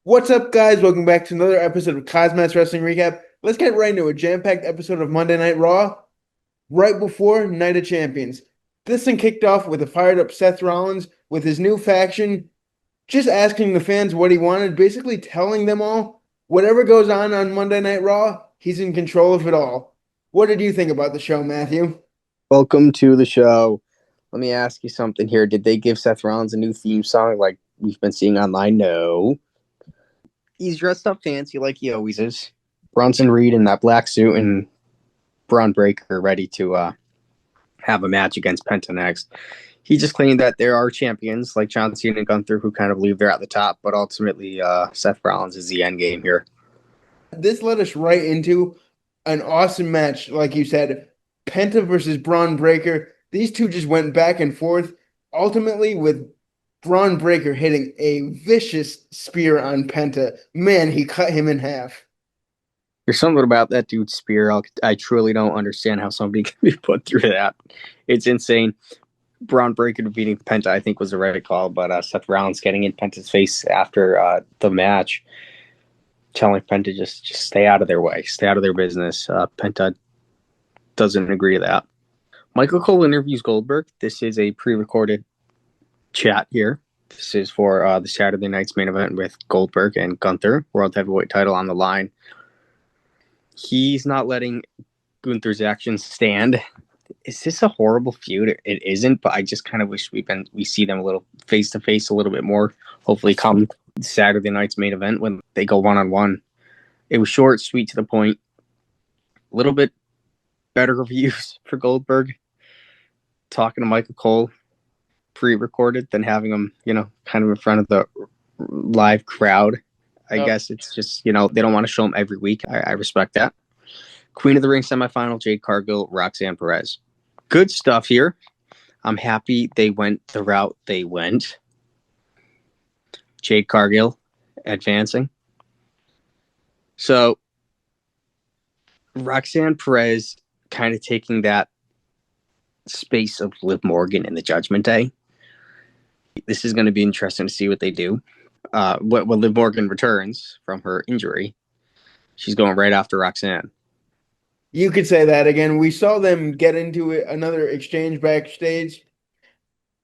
What's up, guys? Welcome back to another episode of KozMatt's Wrestling Recap. Let's get right into a jam-packed episode of Monday Night Raw right before Night of Champions. This thing kicked off with a fired-up Seth Rollins with his new faction, just asking the fans what he wanted, basically telling them all whatever goes on Monday Night Raw, he's in control of it all. What did you think about the show, Matthew? Welcome to the show. Let me ask you something here. Did they give Seth Rollins a new theme song like we've been seeing online? No. He's dressed up fancy like he always is. Bronson Reed in that black suit and Braun Breaker ready to have a match against Penta next. He just claimed that there are champions like John Cena and Gunther who kind of believe they're at the top, but ultimately Seth Rollins is the end game here. This led us right into an awesome match, like you said, Penta versus Braun Breaker. These two just went back and forth, ultimately with Braun Breaker hitting a vicious spear on Penta. Man, he cut him in half. There's something about that dude's spear. I truly don't understand how somebody can be put through that. It's insane. Braun Breaker beating Penta, I think, was the right call, but Seth Rollins getting in Penta's face after the match, telling Penta just stay out of their way, stay out of their business. Penta doesn't agree to that. Michael Cole interviews Goldberg. This is a pre-recorded chat here. This is for the Saturday night's main event with Goldberg and Gunther, World Heavyweight title on the line. He's not letting Gunther's actions stand. Is this a horrible feud? It isn't, but I just kind of wish we see them a little face to face a little bit more. Hopefully, come Saturday night's main event when they go one on one. It was short, sweet, to the point. A little bit better reviews for Goldberg. Talking to Michael Cole, pre-recorded, than having him, kind of in front of the live crowd. I guess it's just, they don't want to show him every week. I respect that. Queen of the Ring semifinal, Jade Cargill, Roxanne Perez. Good stuff here. I'm happy they went the route they went. Jade Cargill advancing. So Roxanne Perez kind of taking that space of Liv Morgan in the Judgment Day. This is going to be interesting to see what they do. When Liv Morgan returns from her injury, she's going right after Roxanne. You could say that again. We saw them get into another exchange backstage.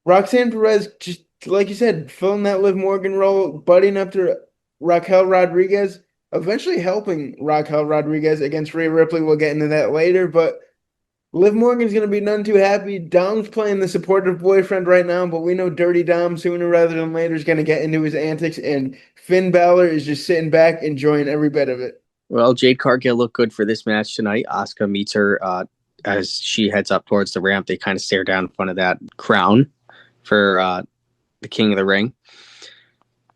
Roxanne Perez, just like you said, filling that Liv Morgan role, butting up to Raquel Rodriguez, eventually helping Raquel Rodriguez against Rhea Ripley. We'll get into that later, but Liv Morgan's going to be none too happy. Dom's playing the supportive boyfriend right now, but we know Dirty Dom sooner rather than later is going to get into his antics, and Finn Balor is just sitting back enjoying every bit of it. Well, Jade Cargill looked good for this match tonight. Asuka meets her as she heads up towards the ramp. They kind of stare down in front of that crown for the King of the Ring.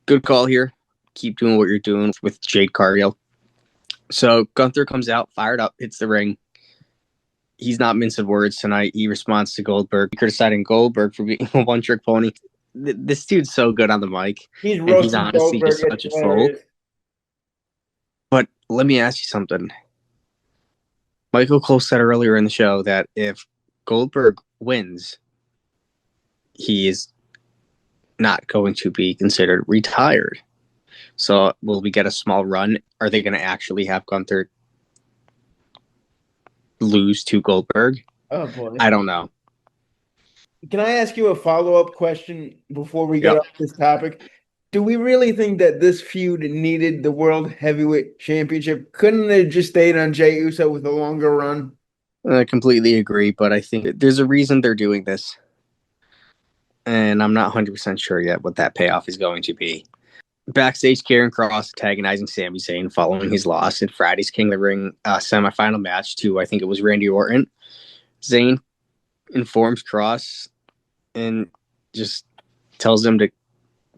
Good call here. Keep doing what you're doing with Jade Cargill. So Gunther comes out, fired up, hits the ring. He's not mincing words tonight. He responds to Goldberg, criticizing Goldberg for being a one-trick pony. This dude's so good on the mic. He's And he's roasting honestly Goldberg. just such a troll. But let me ask you something. Michael Cole said earlier in the show that if Goldberg wins, he is not going to be considered retired. So will we get a small run? Are they going to actually have Gunther lose to Goldberg? Oh, boy. I don't know. Can I ask you a follow-up question before we get Yep. off this topic? Do we really think that this feud needed the World Heavyweight Championship? Couldn't it just stayed on Jey Uso with a longer run? I completely agree, but I think there's a reason they're doing this. And I'm not 100% sure yet what that payoff is going to be. Backstage, Karrion Kross antagonizing Sami Zayn following his loss in Friday's King of the Ring semifinal match to, I think it was Randy Orton. Zayn informs Kross and just tells him to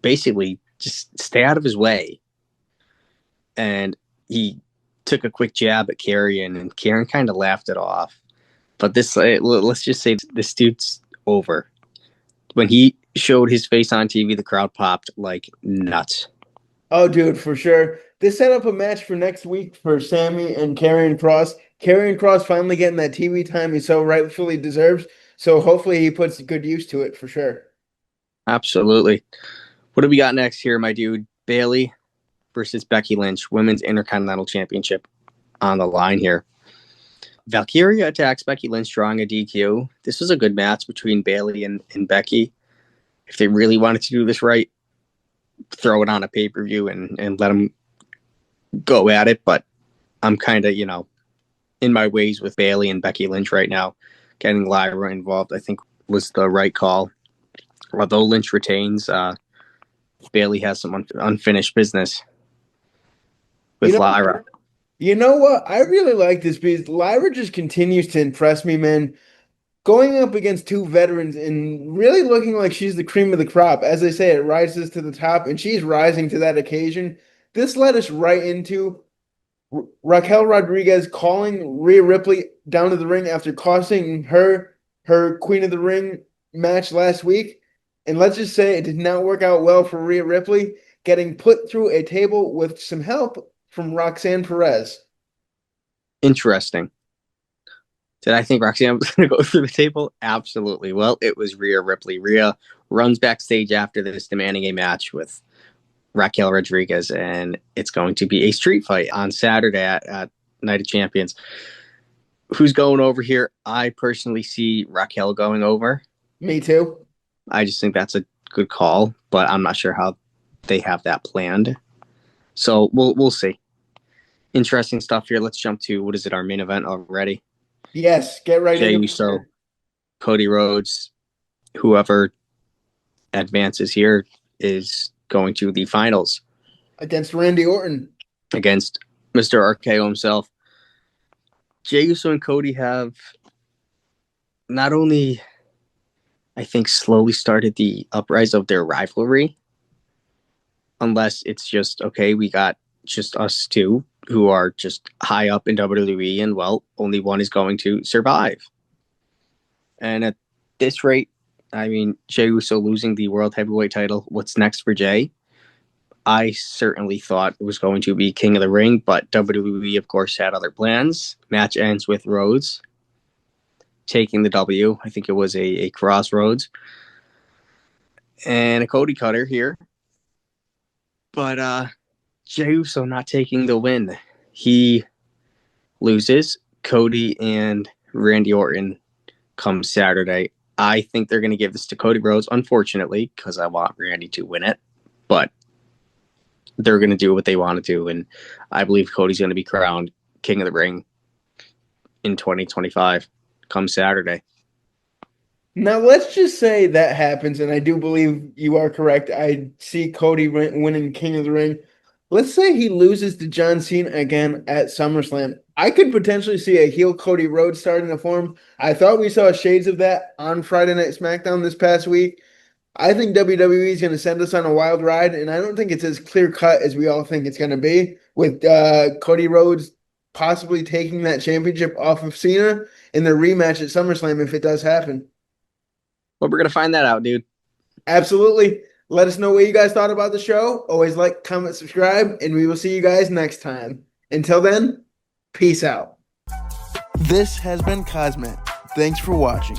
basically just stay out of his way. And he took a quick jab at Karrion, and Karrion kind of laughed it off. But let's just say this dude's over. When he showed his face on TV, the crowd popped like nuts. Oh, dude, for sure. They set up a match for next week for Sammy and Karrion Kross. Karrion Kross finally getting that TV time he so rightfully deserves. So hopefully he puts good use to it for sure. Absolutely. What do we got next here, my dude? Bayley versus Becky Lynch, Women's Intercontinental Championship on the line here. Valkyria attacks Becky Lynch, drawing a DQ. This was a good match between Bayley and Becky. If they really wanted to do this right, throw it on a pay-per-view and let them go at it. But I'm kind of, in my ways with Bayley and Becky Lynch right now. Getting Lyra involved, I think, was the right call. Although Lynch retains, Bayley has some unfinished business with Lyra. You know what? I really like this because Lyra just continues to impress me, man. Going up against two veterans and really looking like she's the cream of the crop. As they say, it rises to the top, and she's rising to that occasion. This led us right into Raquel Rodriguez calling Rhea Ripley down to the ring after costing her Queen of the Ring match last week. And let's just say it did not work out well for Rhea Ripley, getting put through a table with some help from Roxanne Perez. Interesting. Did I think Roxanne was going to go through the table? Absolutely. Well, it was Rhea Ripley. Rhea runs backstage after this, demanding a match with Raquel Rodriguez, and it's going to be a street fight on Saturday at Night of Champions. Who's going over here? I personally see Raquel going over. Me too. I just think that's a good call, but I'm not sure how they have that planned. So we'll see. Interesting stuff here. Let's jump to, what is it, our main event already? Yes, get right Jey into Uso, Cody Rhodes, whoever advances here is going to the finals. Against Randy Orton. Against Mr. RKO himself. Jey Uso and Cody have not only, I think, slowly started the uprise of their rivalry, unless it's just, okay, we got just us two who are just high up in WWE, and, well, only one is going to survive. And at this rate, I mean, Jey Uso losing the World Heavyweight title, what's next for Jey? I certainly thought it was going to be King of the Ring, but WWE, of course, had other plans. Match ends with Rhodes taking the W. I think it was a crossroads. And a Cody cutter here. But Jey Uso not taking the win. He loses. Cody and Randy Orton come Saturday. I think they're going to give this to Cody Rhodes, unfortunately, because I want Randy to win it. But they're going to do what they want to do, and I believe Cody's going to be crowned King of the Ring in 2025 come Saturday. Now, let's just say that happens, and I do believe you are correct. I see Cody winning King of the Ring. Let's say he loses to John Cena again at SummerSlam. I could potentially see a heel Cody Rhodes starting to form. I thought we saw shades of that on Friday Night SmackDown this past week. I think WWE is going to send us on a wild ride, and I don't think it's as clear-cut as we all think it's going to be, with Cody Rhodes possibly taking that championship off of Cena in their rematch at SummerSlam if it does happen. Well, we're going to find that out, dude. Absolutely. Let us know what you guys thought about the show. Always like, comment, subscribe, and we will see you guys next time. Until then, peace out. This has been KozMatt. Thanks for watching.